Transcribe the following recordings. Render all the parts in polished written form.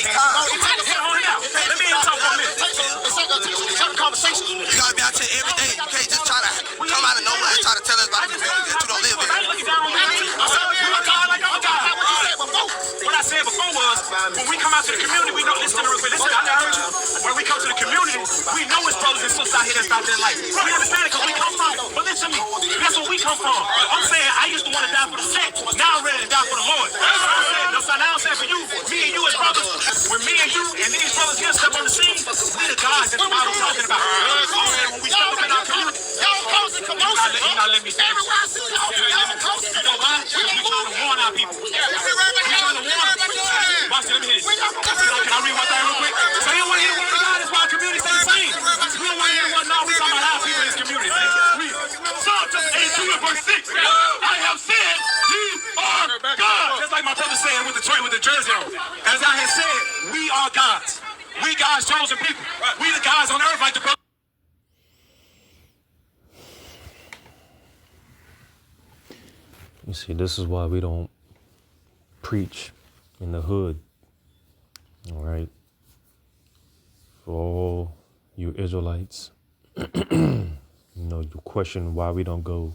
take time. Let me talk for a minute. It's a conversation. You gotta be out here every day. You can't just try to come out of nowhere and try to tell us about the community that you don't live in. What I said before was, when we come out to the community, we know, listen, I heard you. When we come to the community, we know it's brothers and sisters out here that's out there like, we understand it because we come from. But listen to me, that's where we come from. I'm saying I used to want to die for the sick, now I'm ready to die for the Lord. That's what I'm saying. No, so now I'm saying for you, me and you as brothers, when me and you and these brothers here step on the scene, we the guys that the Bible's talking about. When we step up in our community, y'all causing commotion. You not let me finish. Everywhere I see y'all, you know why? We trying to warn our people. We trying to warn them. Watch it, let me hit it. Can I read one thing real quick? So you don't want to hear the word of God, that's why our community stay the same. We don't want to hear the word, no, we talking about our people in this community. Read. Psalm 82 and verse 6. I have said, ye are God. Just like my brother said with the jersey on. As I have said, we are gods. We God's chosen people. We the guys on earth like the brother. You see, this is why we don't preach in the hood. All right. For all you Israelites, you question why we don't go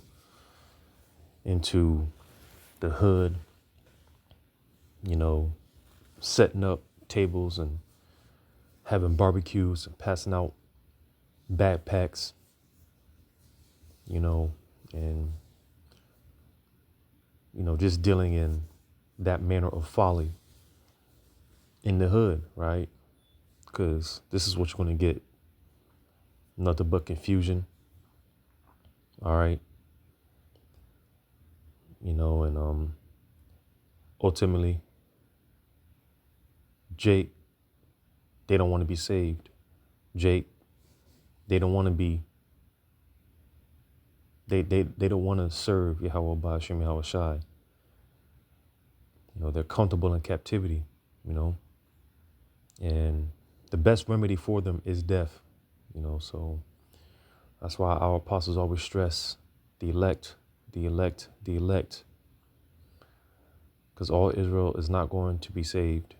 into the hood, setting up tables and having barbecues and passing out backpacks, and just dealing in that manner of folly in the hood, right? Because this is what you're going to get. Nothing but confusion. All right. And ultimately, Jake, they don't want to be saved. Jake, they don't want to be, they don't want to serve Yahweh Ba'ashem Yahweh Shai. They're comfortable in captivity, and the best remedy for them is death, so that's why our apostles always stress the elect, the elect, the elect, because all Israel is not going to be saved.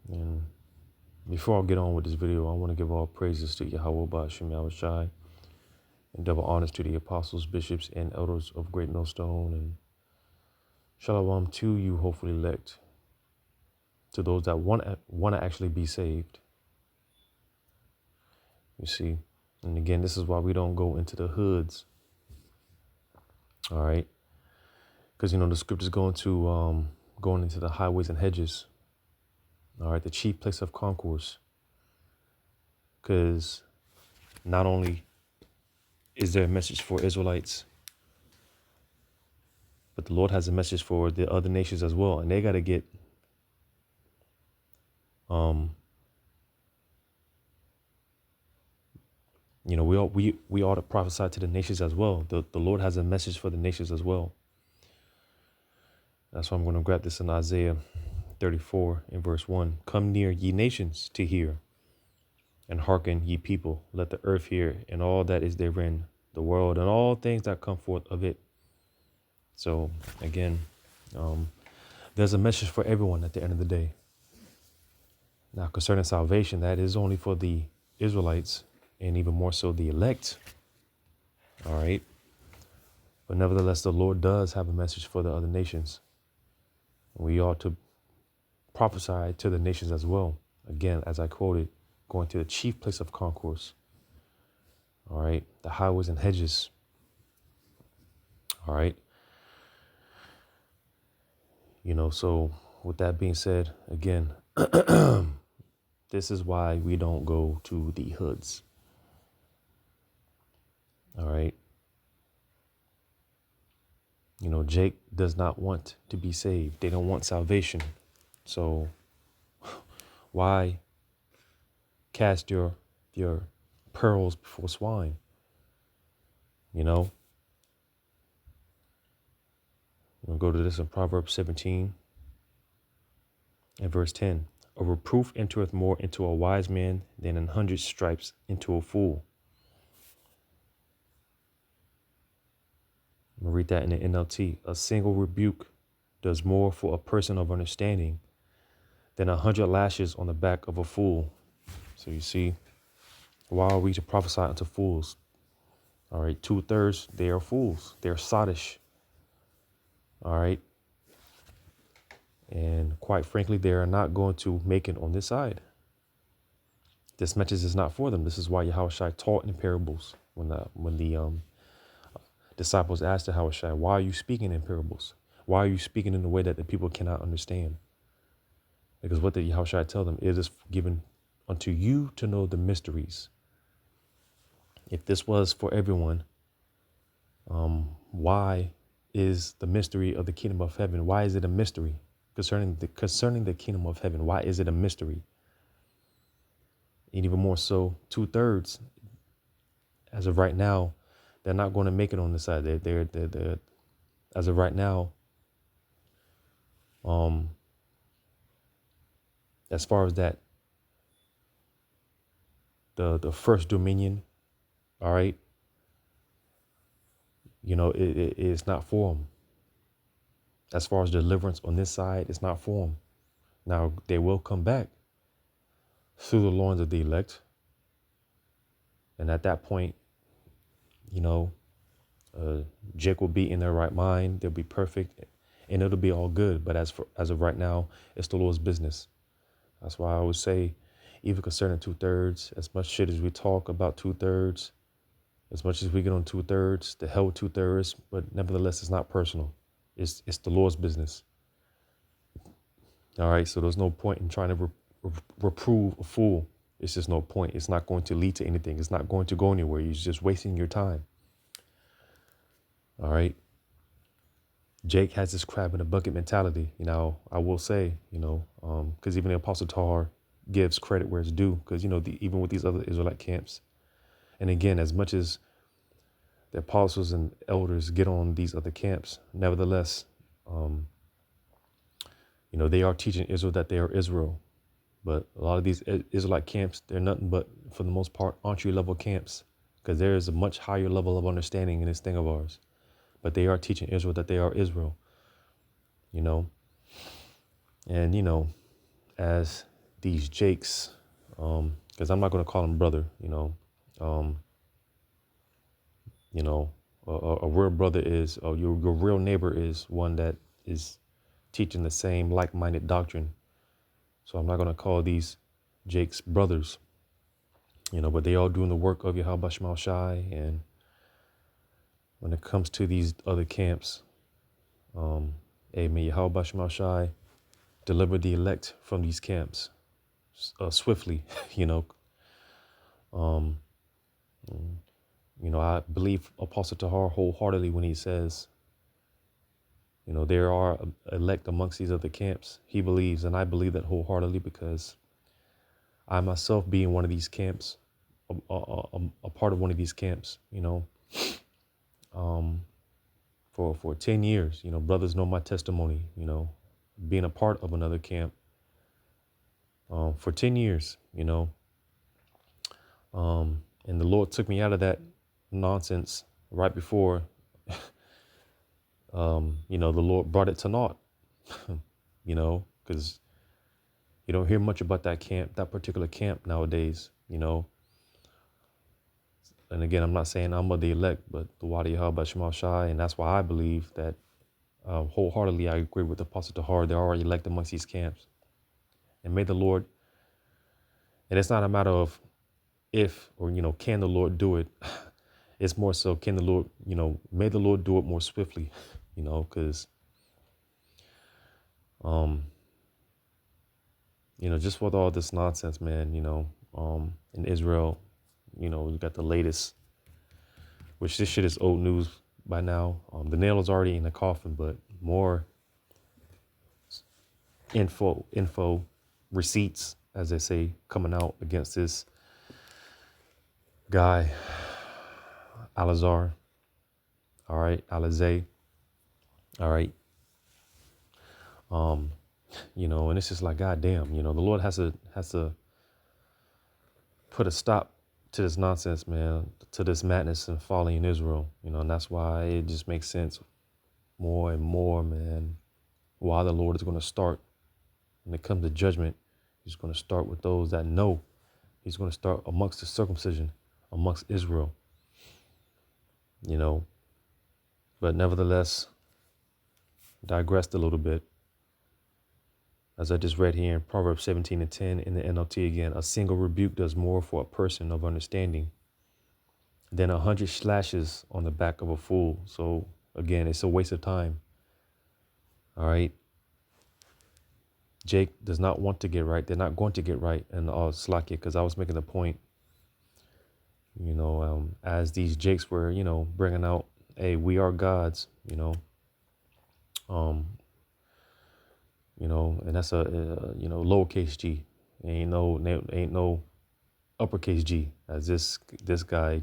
And before I get on with this video, I want to give all praises to Yahweh Ba'ashem Yahweh Shai and double honors to the apostles, bishops, and elders of Great Millstone, and Shalom to you, hopefully elect, to those that want to actually be saved. You see, and again, this is why we don't go into the hoods. All right, because the scriptures going into the highways and hedges. All right, the chief place of concourse. Because not only is there a message for Israelites, but the Lord has a message for the other nations as well, and they got to get we ought to prophesy to the nations as well. The Lord has a message for the nations as well. That's why I'm going to grab this in Isaiah 34 in verse 1. Come near, ye nations, to hear, and hearken, ye people. Let the earth hear, and all that is therein, the world, and all things that come forth of it. So again, there's a message for everyone at the end of the day. Now, concerning salvation, that is only for the Israelites, and even more so the elect. All right. But nevertheless, the Lord does have a message for the other nations. We ought to prophesy to the nations as well. Again, as I quoted, going to the chief place of concourse. All right. The highways and hedges. All right. So with that being said, again, this is why we don't go to the hoods. All right. Jake does not want to be saved. They don't want salvation. So why cast your pearls before swine? We'll go to this in Proverbs 17 and verse 10. A reproof entereth more into a wise man than 100 stripes into a fool. I'm going to read that in the NLT. A single rebuke does more for a person of understanding than 100 lashes on the back of a fool. So you see, why are we to prophesy unto fools? All right, 2/3, they are fools. They're sottish. All right. And quite frankly, they are not going to make it on this side. This message is not for them. This is why Yahushua taught in parables. When the disciples asked Yahushua, why are you speaking in parables? Why are you speaking in a way that the people cannot understand? Because what did Yahushua tell them? It is given unto you to know the mysteries. If this was for everyone, why is the mystery of the kingdom of heaven? Why is it a mystery concerning the kingdom of heaven? Why is it a mystery? And even more so, 2/3, as of right now, they're not going to make it on the side. They're as of right now, as far as that, the first dominion, all right, it's not for them. As far as deliverance on this side, it's not for them. Now, they will come back through the loins of the elect. And at that point, Jake will be in their right mind. They'll be perfect and it'll be all good. But as of right now, it's the Lord's business. That's why I always say, even concerning 2/3, as much shit as we talk about 2/3, as much as we get on 2/3, the hell with 2/3, but nevertheless, it's not personal. It's the Lord's business. All right. So there's no point in trying to reprove a fool. It's just no point. It's not going to lead to anything. It's not going to go anywhere. You're just wasting your time. All right. Jake has this crab in a bucket mentality. I will say, because even the Apostle Tahar gives credit where it's due, because, even with these other Israelite camps. And again, as much as the apostles and elders get on these other camps, nevertheless, they are teaching Israel that they are Israel. But a lot of these Israelite camps, they're nothing but, for the most part, entry-level camps, because there is a much higher level of understanding in this thing of ours. But they are teaching Israel that they are Israel, And, as these Jakes, because I'm not going to call him brother, a real brother is, your real neighbor is one that is teaching the same like-minded doctrine. So I'm not going to call these Jakes brothers, but they all doing the work of Yahweh Shema Shai. And when it comes to these other camps, may Yahweh Shema Shai deliver the elect from these camps swiftly, I believe Apostle Tahar wholeheartedly when he says, there are elect amongst these other camps. He believes, and I believe that wholeheartedly, because I myself being one of these camps, a part of one of these camps, for 10 years, brothers know my testimony, being a part of another camp for 10 years, and the Lord took me out of that nonsense right before, the Lord brought it to naught, because you don't hear much about that particular camp nowadays, And again, I'm not saying I'm of the elect, but the Wadi Yahweh Shema Shai, and that's why I believe that wholeheartedly I agree with Apostle Tahar. There are elect amongst these camps. And may the Lord, and it's not a matter of if or, can the Lord do it? It's more so, can the Lord, may the Lord do it more swiftly, because, just with all this nonsense, man, in Israel, you got the latest, which this shit is old news by now. The nail is already in the coffin, but more info, receipts, as they say, coming out against this guy, Alazar. All right, Alizé. All right. And it's just like, goddamn, the Lord has to put a stop to this nonsense, man, to this madness and folly in Israel, and that's why it just makes sense more and more, man, why the Lord is going to start when it comes to judgment. He's going to start with those that know. He's going to start amongst the circumcision, amongst Israel, you know. But nevertheless, digressed a little bit. As I just read here in Proverbs 17:10 in the NLT again, a single rebuke does more for a person of understanding than 100 slashes on the back of a fool. So again, it's a waste of time. All right. Jake does not want to get right. They're not going to get right. And I'll slack it because I was making the point, as these Jakes were, bringing out, hey, we are gods, and that's a lowercase G. Ain't no uppercase G, as this guy,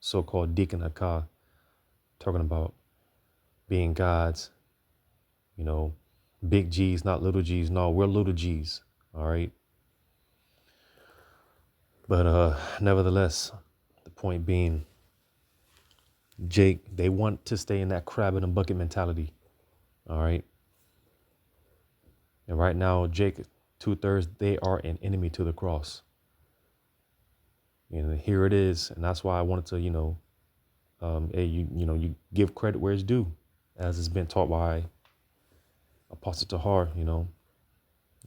so-called Deacon Hakah, talking about being gods, big G's, not little G's. No, we're little G's. All right. But nevertheless, the point being, Jake, they want to stay in that crab in a bucket mentality. All right. And right now, Jake, 2/3, they are an enemy to the cross. And here it is. And that's why I wanted to, you give credit where it's due, as it's been taught by Apostle Tahar,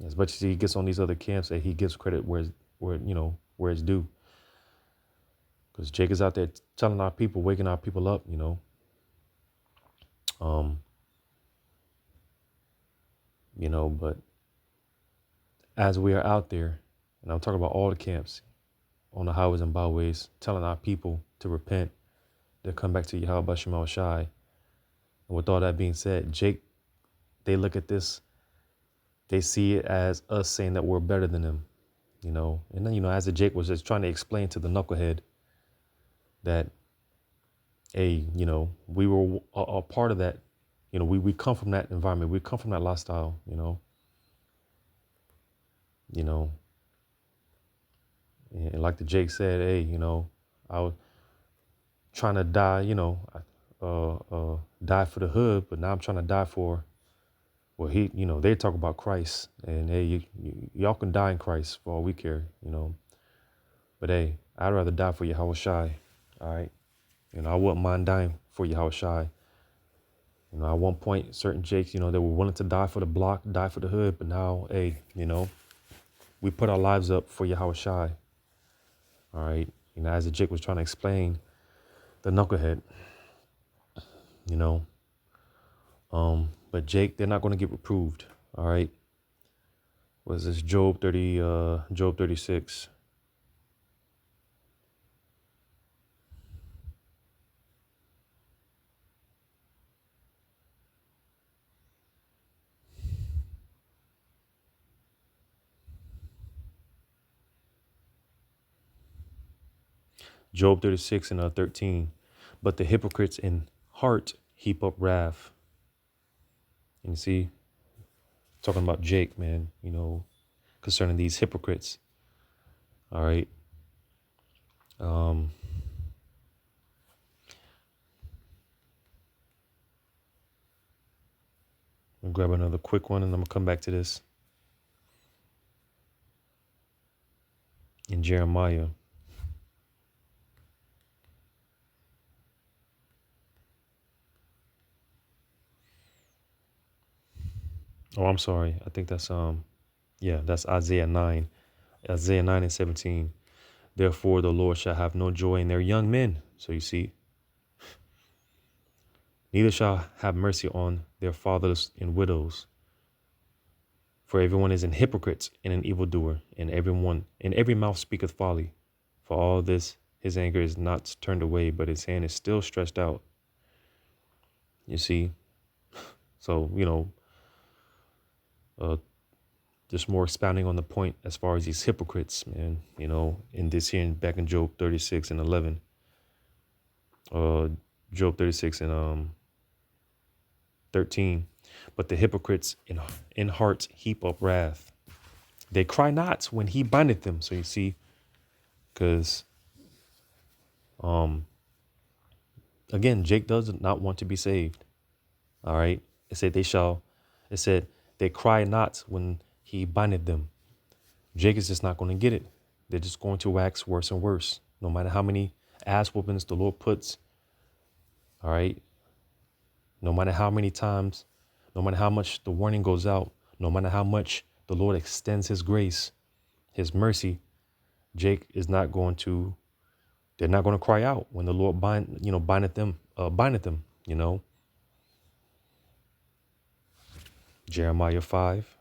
as much as he gets on these other camps, that he gives credit where it's due. Because Jake is out there telling our people, waking our people up, but as we are out there, and I'm talking about all the camps on the highways and byways, telling our people to repent, to come back to Yahweh Shema Shai. And with all that being said, Jake, they look at this, they see it as us saying that we're better than them, and then, as the Jake was just trying to explain to the knucklehead that, hey, we were a part of that. We come from that environment. We come from that lifestyle, and like the Jake said, hey, I was trying to die, die for the hood, but now I'm trying to die for, well, they talk about Christ, and hey, y'all can die in Christ for all we care, but hey, I'd rather die for Yahweh Shai. All right. I wouldn't mind dying for Yahweh Shai. At one point, certain Jakes, they were willing to die for the block, die for the hood. But now, hey, we put our lives up for Yahweh Shai. All right. As the Jake was trying to explain, the knucklehead, but Jake, they're not going to get reproved. All right. Was this Job 36? Job 36 and 13. But the hypocrites in heart heap up wrath. And you see, talking about Jake, man, concerning these hypocrites. All right. I'll grab another quick one, and I'm going to come back to this. In Jeremiah. Oh, I'm sorry. I think that's that's Isaiah 9. Isaiah 9 and 17. Therefore the Lord shall have no joy in their young men. So you see, neither shall have mercy on their fathers and widows. For everyone is an hypocrite and an evildoer, and every mouth speaketh folly. For all this his anger is not turned away, but his hand is still stretched out. You see? So, just more expounding on the point as far as these hypocrites, man, in this here, back in Job 36 and 11, Job 36 and 13. But the hypocrites in heart heap up wrath. They cry not when he bindeth them. So you see, because again, Jake does not want to be saved. All right. It said they shall It said they cry not when he bindeth them. Jake is just not going to get it. They're just going to wax worse and worse. No matter how many ass whoopings the Lord puts, all right, no matter how many times, no matter how much the warning goes out, no matter how much the Lord extends his grace, his mercy, Jake is not going to, they're not going to cry out when the Lord bindeth them, Jeremiah 5.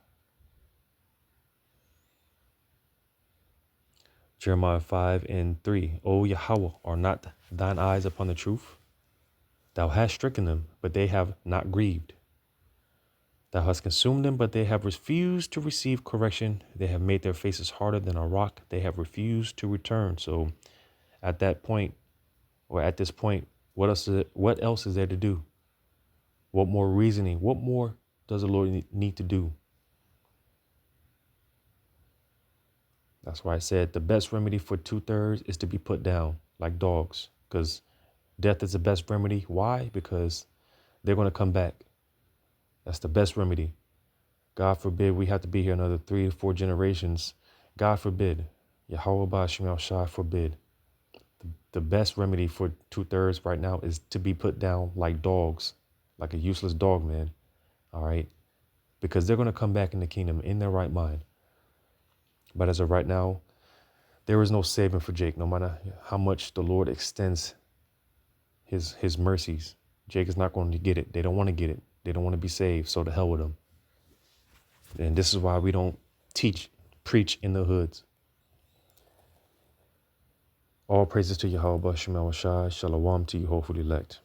Jeremiah 5:3. O Yahweh, are not thine eyes upon the truth? Thou hast stricken them, but they have not grieved. Thou hast consumed them, but they have refused to receive correction. They have made their faces harder than a rock. They have refused to return. So at that point, or at this point, what else is there to do? What more reasoning? What more does the Lord need to do? That's why I said the best remedy for 2/3 is to be put down like dogs, because death is the best remedy. Why? Because they're going to come back. That's the best remedy. God forbid we have to be here another 3 or 4 generations. God forbid. Yahweh Ba'Shem Shai forbid. The best remedy for 2/3 right now is to be put down like dogs, like a useless dog, man. All right. Because they're going to come back in the kingdom in their right mind. But as of right now, there is no saving for Jake, no matter how much the Lord extends his mercies. Jake is not going to get it. They don't want to get it. They don't want to be saved. So to hell with them. And this is why we don't preach in the hoods. All praises to Yahweh, Shema Shai, Shalom to you, hopefully elect.